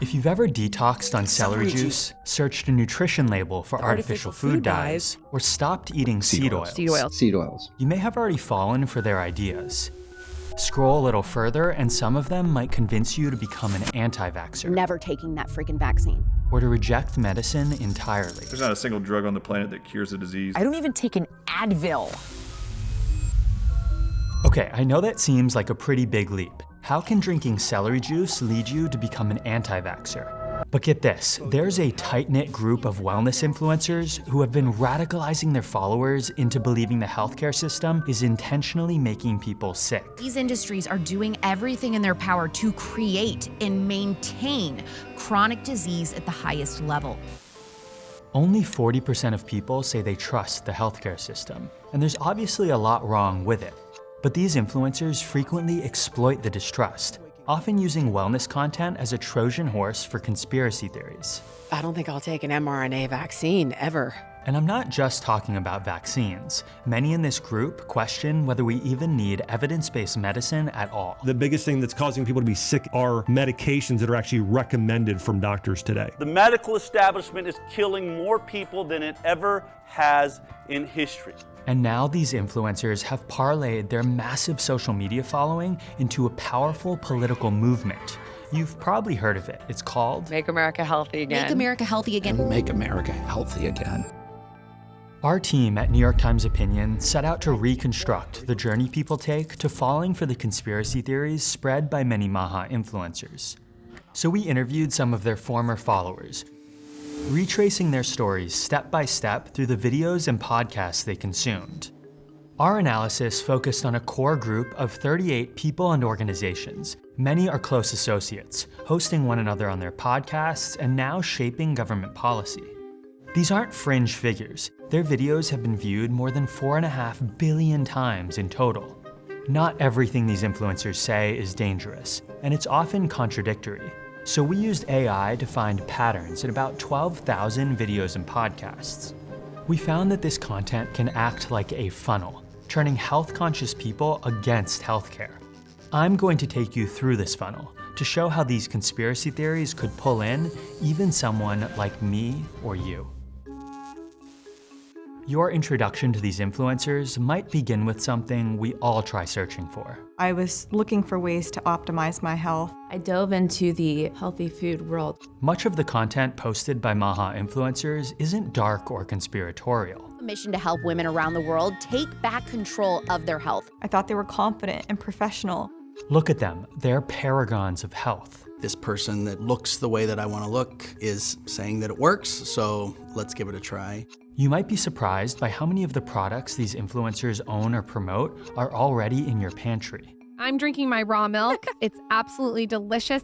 If you've ever detoxed on celery juice, searched a nutrition label for artificial food dyes, or stopped eating seed oils, you may have already fallen for their ideas. Scroll a little further and some of them might convince you to become an anti-vaxxer. Never taking that freaking vaccine. Or to reject medicine entirely. There's not a single drug on the planet that cures the disease. I don't even take an Advil. Okay, I know that seems like a pretty big leap. How can drinking celery juice lead you to become an anti-vaxxer? But get this, there's a tight-knit group of wellness influencers who have been radicalizing their followers into believing the healthcare system is intentionally making people sick. These industries are doing everything in their power to create and maintain chronic disease at the highest level. Only 40% of people say they trust the healthcare system, and there's obviously a lot wrong with it. But these influencers frequently exploit the distrust, often using wellness content as a Trojan horse for conspiracy theories. I don't think I'll take an mRNA vaccine, ever. And I'm not just talking about vaccines. Many in this group question whether we even need evidence-based medicine at all. The biggest thing that's causing people to be sick are medications that are actually recommended from doctors today. The medical establishment is killing more people than it ever has in history. And now these influencers have parlayed their massive social media following into a powerful political movement. You've probably heard of it. It's called Make America Healthy Again. Make America healthy again. Make America healthy again. Our team at New York Times Opinion set out to reconstruct the journey people take to falling for the conspiracy theories spread by many MAHA influencers. So we interviewed some of their former followers, retracing their stories step by step through the videos and podcasts they consumed. Our analysis focused on a core group of 38 people and organizations. Many are close associates, hosting one another on their podcasts and now shaping government policy. These aren't fringe figures. Their videos have been viewed more than 4.5 billion times in total. Not everything these influencers say is dangerous, and it's often contradictory. So we used AI to find patterns in about 12,000 videos and podcasts. We found that this content can act like a funnel, turning health-conscious people against healthcare. I'm going to take you through this funnel to show how these conspiracy theories could pull in even someone like me or you. Your introduction to these influencers might begin with something we all try searching for. I was looking for ways to optimize my health. I dove into the healthy food world. Much of the content posted by MAHA influencers isn't dark or conspiratorial. A mission to help women around the world take back control of their health. I thought they were confident and professional. Look at them, they're paragons of health. This person that looks the way that I want to look is saying that it works, so let's give it a try. You might be surprised by how many of the products these influencers own or promote are already in your pantry. I'm drinking my raw milk. It's absolutely delicious.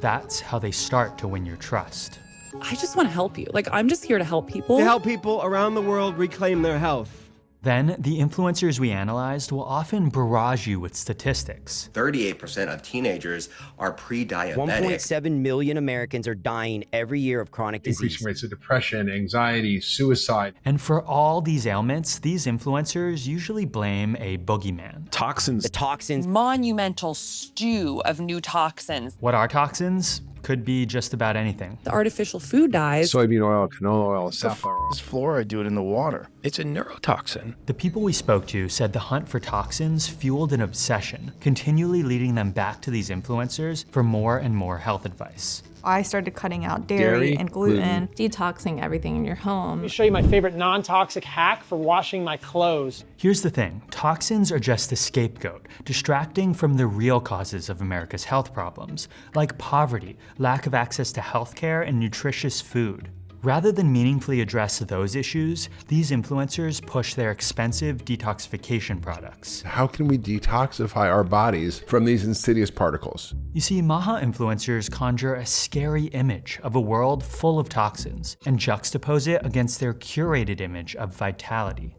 That's how they start to win your trust. I just want to help you. I'm just here to help people. To help people around the world reclaim their health. Then, the influencers we analyzed will often barrage you with statistics. 38% of teenagers are pre-diabetic. 1.7 million Americans are dying every year of chronic disease. Increasing rates of depression, anxiety, suicide. And for all these ailments, these influencers usually blame a boogeyman. Toxins. The toxins. Monumental stew of new toxins. What are toxins? Could be just about anything. The artificial food dyes. Soybean oil, canola oil, safflower oil. Does fluoride do it in the water? It's a neurotoxin. The people we spoke to said the hunt for toxins fueled an obsession, continually leading them back to these influencers for more and more health advice. I started cutting out dairy and gluten. Detoxing everything in your home. Let me show you my favorite non-toxic hack for washing my clothes. Here's the thing, toxins are just a scapegoat, distracting from the real causes of America's health problems, like poverty, lack of access to healthcare, and nutritious food. Rather than meaningfully address those issues, these influencers push their expensive detoxification products. How can we detoxify our bodies from these insidious particles? You see, MAHA influencers conjure a scary image of a world full of toxins and juxtapose it against their curated image of vitality.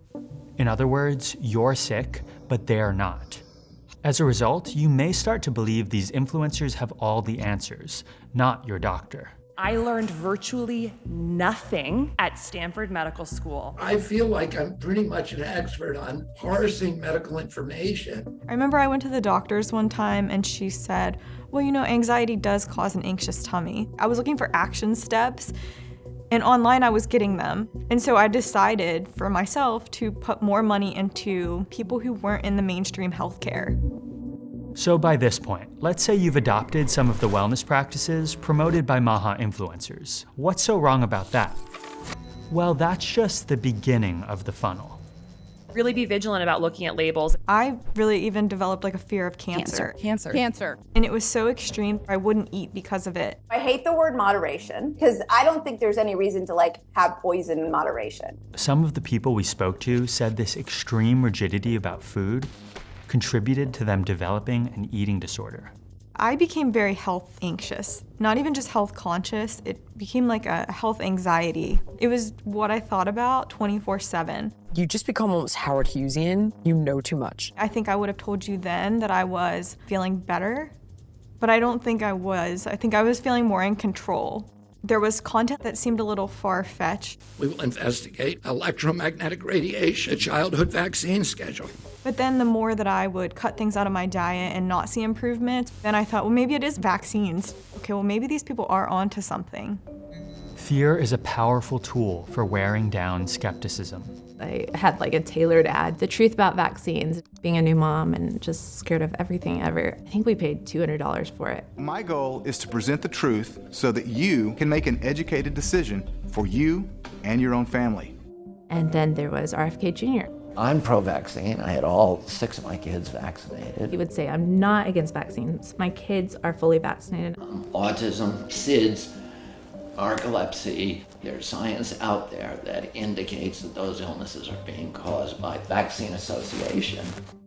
In other words, you're sick, but they're not. As a result, you may start to believe these influencers have all the answers, not your doctor. I learned virtually nothing at Stanford Medical School. I feel like I'm pretty much an expert on parsing medical information. I remember I went to the doctor's one time and she said, well, you know, anxiety does cause an anxious tummy. I was looking for action steps, and online I was getting them. And so I decided for myself to put more money into people who weren't in the mainstream healthcare. So by this point, let's say you've adopted some of the wellness practices promoted by MAHA influencers. What's so wrong about that? Well, that's just the beginning of the funnel. Really be vigilant about looking at labels. I really even developed like a fear of cancer. Cancer. And it was so extreme, I wouldn't eat because of it. I hate the word moderation because I don't think there's any reason to have poison in moderation. Some of the people we spoke to said this extreme rigidity about food contributed to them developing an eating disorder. I became very health anxious, not even just health conscious, it became like a health anxiety. It was what I thought about 24/7. You just become almost Howard Hughesian. You know too much. I think I would have told you then that I was feeling better, but I don't think I was. I think I was feeling more in control. There was content that seemed a little far-fetched. We will investigate electromagnetic radiation, a childhood vaccine schedule. But then the more that I would cut things out of my diet and not see improvement, then I thought, well, maybe it is vaccines. Okay, well, maybe these people are onto something. Fear is a powerful tool for wearing down skepticism. I had like a tailored ad, the truth about vaccines, being a new mom and just scared of everything ever. I think we paid $200 for it. My goal is to present the truth so that you can make an educated decision for you and your own family. And then there was RFK Jr. I'm pro-vaccine. I had all 6 of my kids vaccinated. He would say, I'm not against vaccines. My kids are fully vaccinated. Autism, SIDS, narcolepsy, there's science out there that indicates that those illnesses are being caused by vaccine association.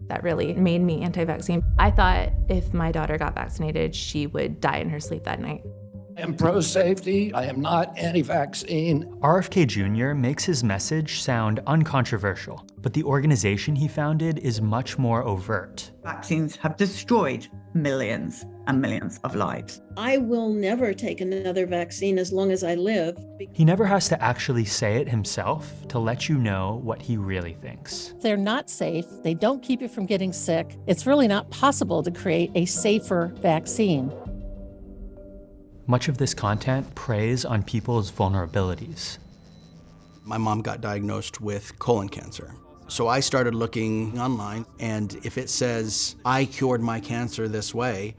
That really made me anti-vaccine. I thought if my daughter got vaccinated, she would die in her sleep that night. I am pro-safety. I am not anti-vaccine. RFK Jr. makes his message sound uncontroversial, but the organization he founded is much more overt. Vaccines have destroyed millions and millions of lives. I will never take another vaccine as long as I live. He never has to actually say it himself to let you know what he really thinks. They're not safe. They don't keep you from getting sick. It's really not possible to create a safer vaccine. Much of this content preys on people's vulnerabilities. My mom got diagnosed with colon cancer. So I started looking online, and if it says, I cured my cancer this way,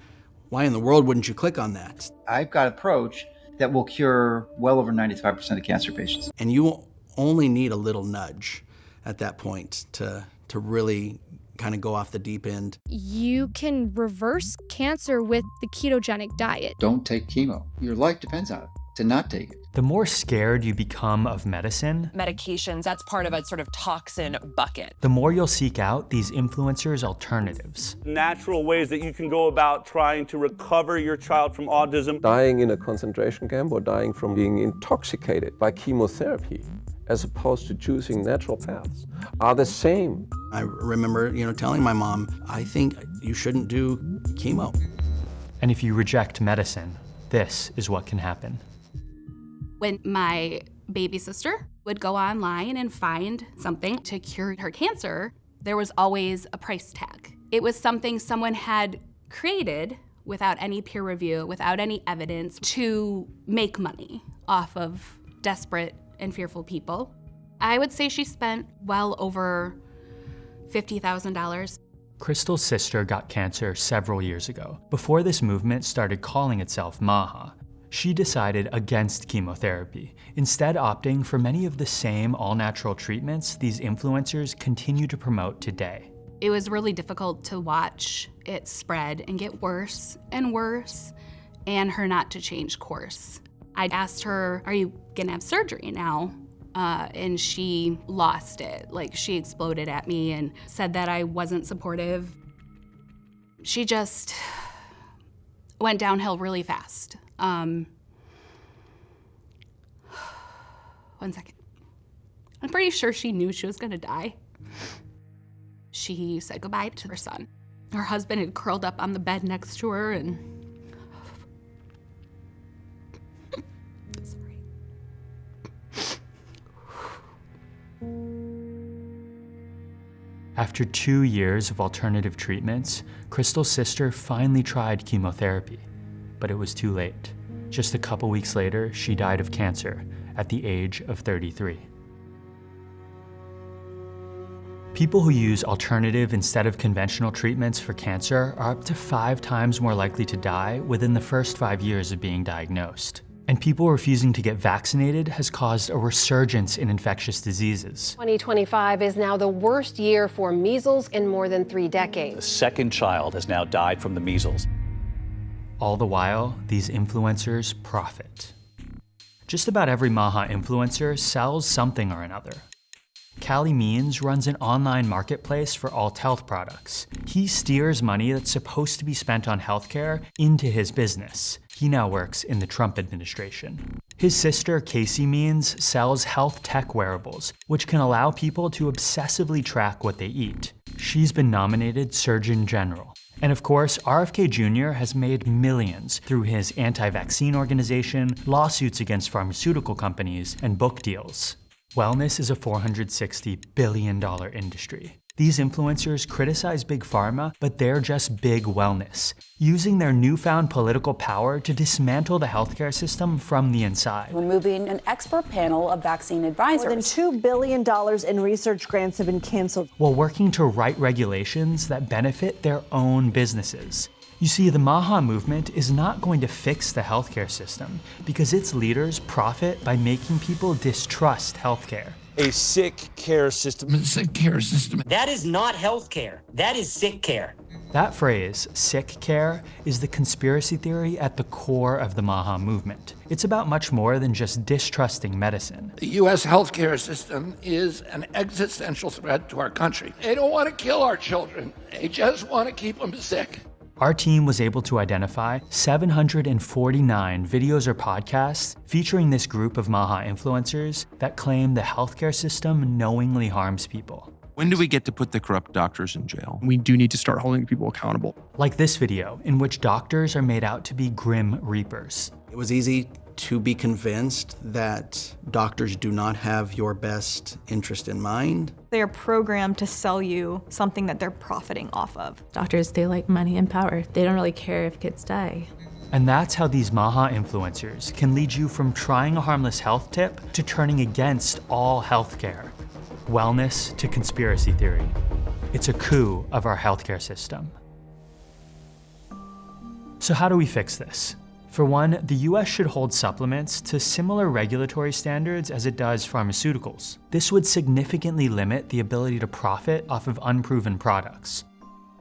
why in the world wouldn't you click on that? I've got an approach that will cure well over 95% of cancer patients. And you only need a little nudge at that point to really kind of go off the deep end. You can reverse cancer with the ketogenic diet. Don't take chemo. Your life depends on it. To not take it. The more scared you become of medicine, Medications, that's part of a sort of toxin bucket. the more you'll seek out these influencers' alternatives. Natural ways that you can go about trying to recover your child from autism. Dying in a concentration camp or dying from being intoxicated by chemotherapy, as opposed to choosing natural paths, are the same. I remember, telling my mom, I think you shouldn't do chemo. And if you reject medicine, this is what can happen. When my baby sister would go online and find something to cure her cancer, there was always a price tag. It was something someone had created without any peer review, without any evidence, to make money off of desperate and fearful people. I would say she spent well over $50,000. Crystal's sister got cancer several years ago. Before this movement started calling itself MAHA, she decided against chemotherapy, instead opting for many of the same all-natural treatments these influencers continue to promote today. It was really difficult to watch it spread and get worse and worse, and her not to change course. I asked her, are you gonna have surgery now? And she lost it. Like, she exploded at me and said that I wasn't supportive. She just went downhill really fast. 1 second. I'm pretty sure she knew she was gonna die. She said goodbye to her son. Her husband had curled up on the bed next to her, and After 2 years of alternative treatments, Crystal's sister finally tried chemotherapy, but it was too late. Just a couple weeks later, she died of cancer at the age of 33. People who use alternative instead of conventional treatments for cancer are up to 5 times more likely to die within the first 5 years of being diagnosed. And people refusing to get vaccinated has caused a resurgence in infectious diseases. 2025 is now the worst year for measles in more than 3 decades. A second child has now died from the measles. All the while, these influencers profit. Just about every MAHA influencer sells something or another. Callie Means runs an online marketplace for alt health products. He steers money that's supposed to be spent on healthcare into his business. He now works in the Trump administration. His sister, Casey Means, sells health tech wearables, which can allow people to obsessively track what they eat. She's been nominated Surgeon General. And of course, RFK Jr. has made millions through his anti-vaccine organization, lawsuits against pharmaceutical companies, and book deals. Wellness is a $460 billion industry. These influencers criticize Big Pharma, but they're just big wellness, using their newfound political power to dismantle the healthcare system from the inside. Removing an expert panel of vaccine advisors. More than $2 billion in research grants have been canceled. While working to write regulations that benefit their own businesses. You see, the MAHA movement is not going to fix the healthcare system because its leaders profit by making people distrust healthcare. A sick care system. A sick care system. That is not healthcare. That is sick care. That phrase, sick care, is the conspiracy theory at the core of the MAHA movement. It's about much more than just distrusting medicine. The U.S. healthcare system is an existential threat to our country. They don't want to kill our children. They just want to keep them sick. Our team was able to identify 749 videos or podcasts featuring this group of MAHA influencers that claim the healthcare system knowingly harms people. When do we get to put the corrupt doctors in jail? We do need to start holding people accountable. Like this video, in which doctors are made out to be grim reapers. It was easy to be convinced that doctors do not have your best interest in mind. They are programmed to sell you something that they're profiting off of. Doctors, they like money and power. They don't really care if kids die. And that's how these MAHA influencers can lead you from trying a harmless health tip to turning against all healthcare. Wellness to conspiracy theory. It's a coup of our healthcare system. So how do we fix this? For one, the US should hold supplements to similar regulatory standards as it does pharmaceuticals. This would significantly limit the ability to profit off of unproven products.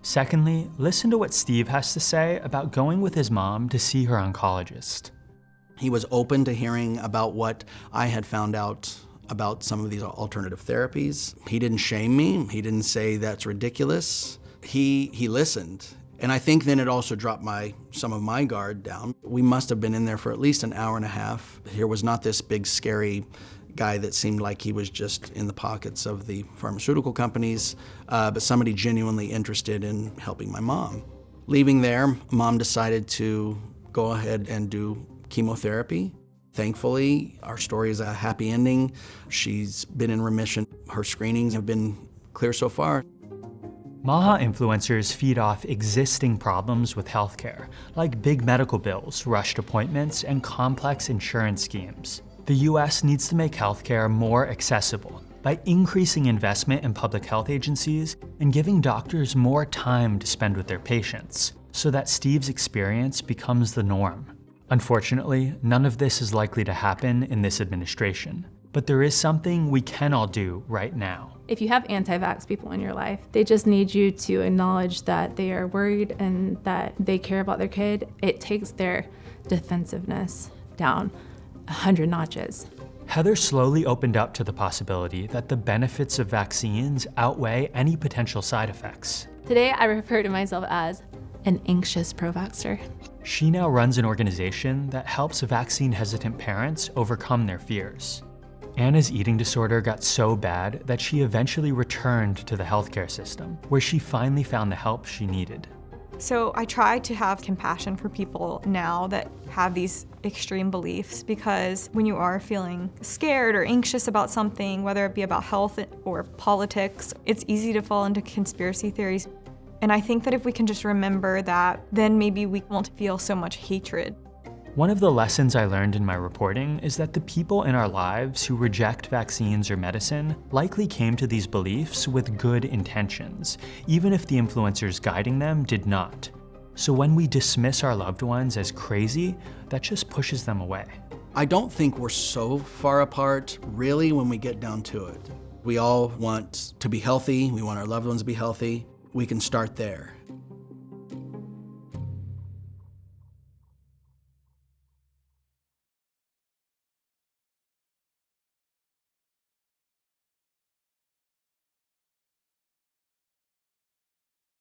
Secondly, listen to what Steve has to say about going with his mom to see her oncologist. He was open to hearing about what I had found out about some of these alternative therapies. He didn't shame me. He didn't say that's ridiculous. He listened. And I think then it also dropped some of my guard down. We must have been in there for at least an hour and a half. Here was not this big, scary guy that seemed like he was just in the pockets of the pharmaceutical companies, but somebody genuinely interested in helping my mom. Leaving there, Mom decided to go ahead and do chemotherapy. Thankfully, our story is a happy ending. She's been in remission. Her screenings have been clear so far. MAHA influencers feed off existing problems with healthcare, like big medical bills, rushed appointments, and complex insurance schemes. The US needs to make healthcare more accessible by increasing investment in public health agencies and giving doctors more time to spend with their patients, so that Steve's experience becomes the norm. Unfortunately, none of this is likely to happen in this administration. But there is something we can all do right now. If you have anti-vax people in your life, they just need you to acknowledge that they are worried and that they care about their kid. It takes their defensiveness down 100 notches. Heather slowly opened up to the possibility that the benefits of vaccines outweigh any potential side effects. Today, I refer to myself as an anxious pro-vaxxer. She now runs an organization that helps vaccine-hesitant parents overcome their fears. Anna's eating disorder got so bad that she eventually returned to the healthcare system, where she finally found the help she needed. So I try to have compassion for people now that have these extreme beliefs, because when you are feeling scared or anxious about something, whether it be about health or politics, it's easy to fall into conspiracy theories. And I think that if we can just remember that, then maybe we won't feel so much hatred. One of the lessons I learned in my reporting is that the people in our lives who reject vaccines or medicine likely came to these beliefs with good intentions, even if the influencers guiding them did not. So when we dismiss our loved ones as crazy, that just pushes them away. I don't think we're so far apart, really, when we get down to it. We all want to be healthy, we want our loved ones to be healthy. We can start there.